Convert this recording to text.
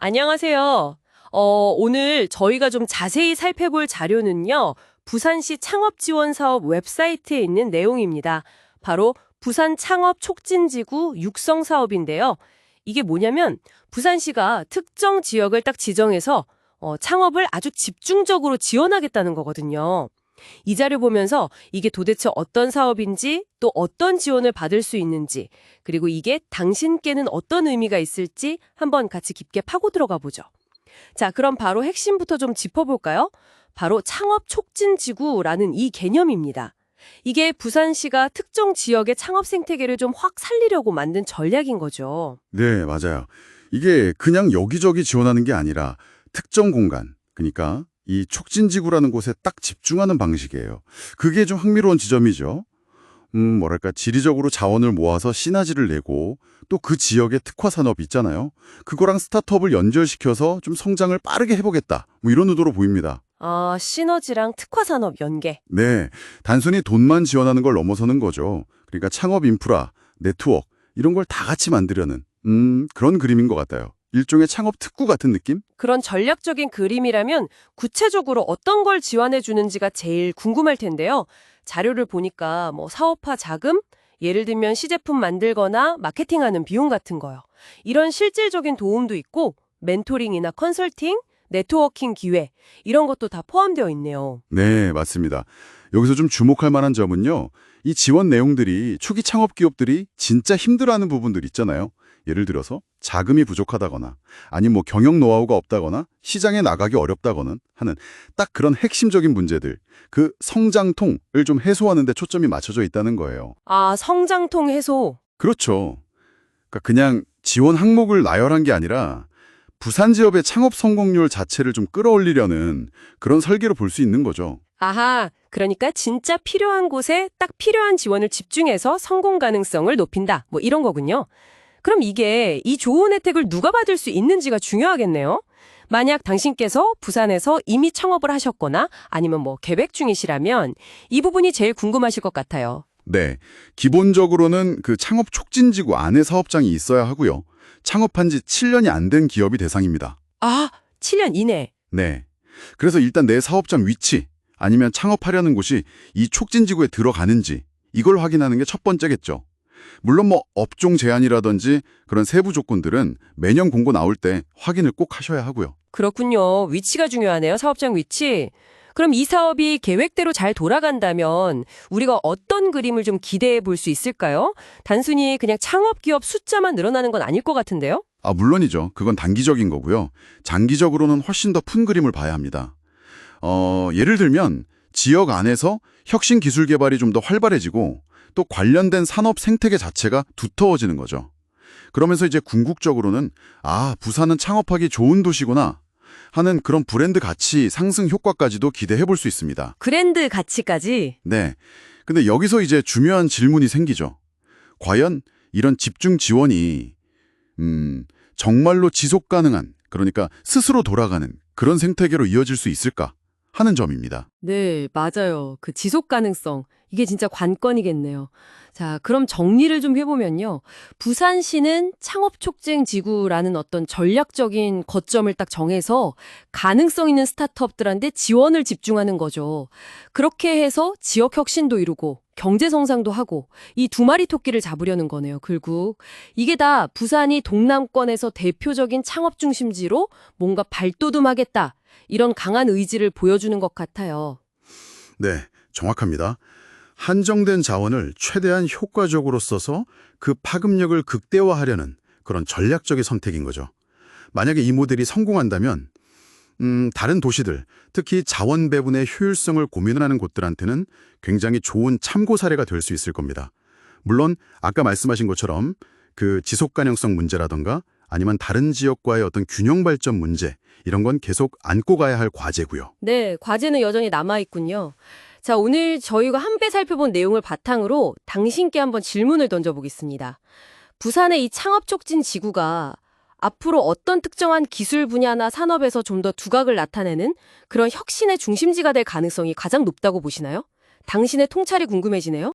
안녕하세요. 오늘 저희가 좀 자세히 살펴볼 자료는요, 부산시 창업지원사업 웹사이트에 있는 내용입니다. 바로 부산 창업촉진지구 육성사업인데요. 이게 뭐냐면 부산시가 특정 지역을 딱 지정해서 창업을 아주 집중적으로 지원하겠다는 거거든요. 이 자료 보면서 이게 도대체 어떤 사업인지 또 어떤 지원을 받을 수 있는지 그리고 이게 당신께는 어떤 의미가 있을지 한번 같이 깊게 파고 들어가 보죠. 자, 그럼 바로 핵심부터 좀 짚어볼까요? 바로 창업촉진지구라는 이 개념입니다. 이게 부산시가 특정 지역의 창업 생태계를 좀 확 살리려고 만든 전략인 거죠. 네, 맞아요. 이게 그냥 여기저기 지원하는 게 아니라 특정 공간, 그러니까 이 촉진지구라는 곳에 딱 집중하는 방식이에요. 그게 좀 흥미로운 지점이죠. 뭐랄까, 지리적으로 자원을 모아서 시너지를 내고 또 그 지역의 특화 산업 있잖아요. 그거랑 스타트업을 연결시켜서 좀 성장을 빠르게 해보겠다. 뭐 이런 의도로 보입니다. 아, 시너지랑 특화산업 연계. 네, 단순히 돈만 지원하는 걸 넘어서는 거죠. 그러니까 창업 인프라, 네트워크 이런 걸 다 같이 만들려는 그런 그림인 것 같아요. 일종의 창업 특구 같은 느낌? 그런 전략적인 그림이라면 구체적으로 어떤 걸 지원해 주는지가 제일 궁금할 텐데요. 자료를 보니까 뭐 사업화 자금, 예를 들면 시제품 만들거나 마케팅하는 비용 같은 거요. 이런 실질적인 도움도 있고 멘토링이나 컨설팅, 네트워킹 기회 이런 것도 다 포함되어 있네요. 네, 맞습니다. 여기서 좀 주목할 만한 점은요. 이 지원 내용들이 초기 창업 기업들이 진짜 힘들어하는 부분들 있잖아요. 예를 들어서 자금이 부족하다거나 아니면 뭐 경영 노하우가 없다거나 시장에 나가기 어렵다거나 하는 딱 그런 핵심적인 문제들, 그 성장통을 좀 해소하는 데 초점이 맞춰져 있다는 거예요. 아, 성장통 해소. 그렇죠. 그러니까 그냥 지원 항목을 나열한 게 아니라 부산 지역의 창업 성공률 자체를 좀 끌어올리려는 그런 설계로 볼 수 있는 거죠. 아하, 그러니까 진짜 필요한 곳에 딱 필요한 지원을 집중해서 성공 가능성을 높인다. 뭐 이런 거군요. 그럼 이게 이 좋은 혜택을 누가 받을 수 있는지가 중요하겠네요. 만약 당신께서 부산에서 이미 창업을 하셨거나 아니면 뭐 계획 중이시라면 이 부분이 제일 궁금하실 것 같아요. 네. 기본적으로는 그 창업 촉진지구 안에 사업장이 있어야 하고요. 창업한 지 7년이 안 된 기업이 대상입니다. 아, 7년 이내. 네. 그래서 일단 내 사업장 위치 아니면 창업하려는 곳이 이 촉진지구에 들어가는지 이걸 확인하는 게 첫 번째겠죠. 물론 뭐 업종 제한이라든지 그런 세부 조건들은 매년 공고 나올 때 확인을 꼭 하셔야 하고요. 그렇군요. 위치가 중요하네요. 사업장 위치. 그럼 이 사업이 계획대로 잘 돌아간다면 우리가 어떤 그림을 좀 기대해 볼 수 있을까요? 단순히 그냥 창업 기업 숫자만 늘어나는 건 아닐 것 같은데요? 아, 물론이죠. 그건 단기적인 거고요. 장기적으로는 훨씬 더 큰 그림을 봐야 합니다. 예를 들면 지역 안에서 혁신 기술 개발이 좀 더 활발해지고 또 관련된 산업 생태계 자체가 두터워지는 거죠. 그러면서 이제 궁극적으로는 아, 부산은 창업하기 좋은 도시구나 하는 그런 브랜드 가치 상승 효과까지도 기대해 볼 수 있습니다. 브랜드 가치까지. 네. 근데 여기서 이제 중요한 질문이 생기죠. 과연 이런 집중 지원이 정말로 지속 가능한, 그러니까 스스로 돌아가는 그런 생태계로 이어질 수 있을까 하는 점입니다. 네, 맞아요. 그 지속 가능성. 이게 진짜 관건이겠네요. 자, 그럼 정리를 좀 해보면요. 부산시는 창업촉진지구라는 어떤 전략적인 거점을 딱 정해서 가능성 있는 스타트업들한테 지원을 집중하는 거죠. 그렇게 해서 지역 혁신도 이루고 경제 성장도 하고 이 두 마리 토끼를 잡으려는 거네요, 결국. 이게 다 부산이 동남권에서 대표적인 창업 중심지로 뭔가 발돋움하겠다. 이런 강한 의지를 보여주는 것 같아요. 네, 정확합니다. 한정된 자원을 최대한 효과적으로 써서 그 파급력을 극대화하려는 그런 전략적인 선택인 거죠. 만약에 이 모델이 성공한다면 다른 도시들, 특히 자원 배분의 효율성을 고민하는 곳들한테는 굉장히 좋은 참고 사례가 될 수 있을 겁니다. 물론 아까 말씀하신 것처럼 그 지속 가능성 문제라던가 아니면 다른 지역과의 어떤 균형 발전 문제 이런 건 계속 안고 가야 할 과제고요. 네, 과제는 여전히 남아있군요. 자, 오늘 저희가 한배 살펴본 내용을 바탕으로 당신께 한번 질문을 던져보겠습니다. 부산의 이 창업촉진 지구가 앞으로 어떤 특정한 기술 분야나 산업에서 좀 더 두각을 나타내는 그런 혁신의 중심지가 될 가능성이 가장 높다고 보시나요? 당신의 통찰이 궁금해지네요.